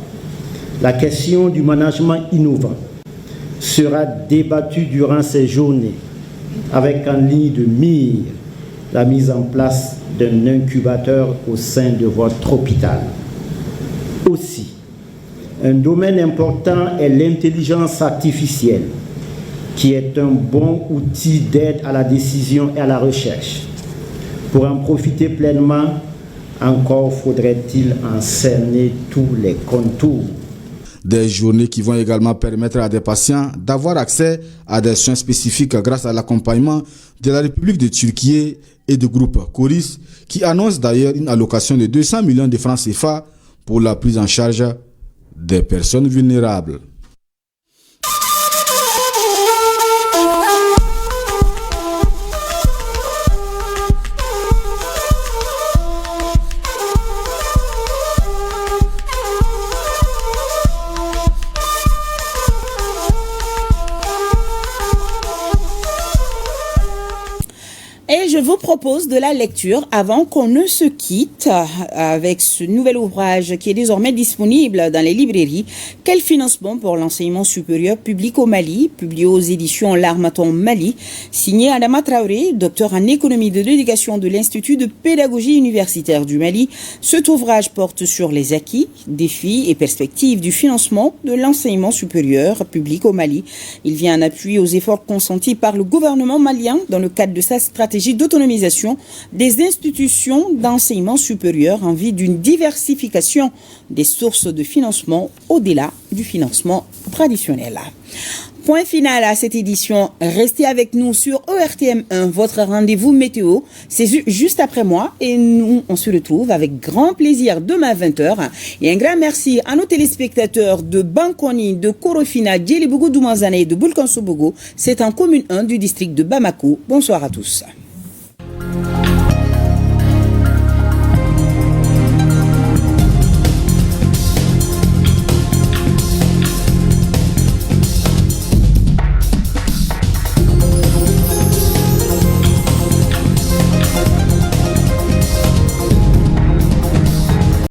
la question du management innovant sera débattue durant ces journées avec en ligne de mire la mise en place d'un incubateur au sein de votre hôpital. Aussi, un domaine important est l'intelligence artificielle, qui est un bon outil d'aide à la décision et à la recherche. Pour en profiter pleinement, encore faudrait-il en cerner tous les contours. Des journées qui vont également permettre à des patients d'avoir accès à des soins spécifiques grâce à l'accompagnement de la République de Turquie et du groupe Coris, qui annonce d'ailleurs une allocation de 200 millions de francs CFA pour la prise en charge des personnes vulnérables. Et je vous propose de la lecture avant qu'on ne se quitte avec ce nouvel ouvrage qui est désormais disponible dans les librairies. Quel financement pour l'enseignement supérieur public au Mali, publié aux éditions L'Harmattan Mali, signé Adama Traoré, docteur en économie de l'éducation de l'Institut de pédagogie universitaire du Mali. Cet ouvrage porte sur les acquis, défis et perspectives du financement de l'enseignement supérieur public au Mali. Il vient en appui aux efforts consentis par le gouvernement malien dans le cadre de sa stratégie d'autonomisation des institutions d'enseignement supérieur en vue d'une diversification des sources de financement au-delà du financement traditionnel. Point final à cette édition. Restez avec nous sur ERTM1, votre rendez-vous météo. C'est juste après moi et nous, on se retrouve avec grand plaisir demain à 20h. Et un grand merci à nos téléspectateurs de Bankoni, de Korofina, Djelibougou Doumanzane et de Boulkansobogo. C'est en commune 1 du district de Bamako. Bonsoir à tous.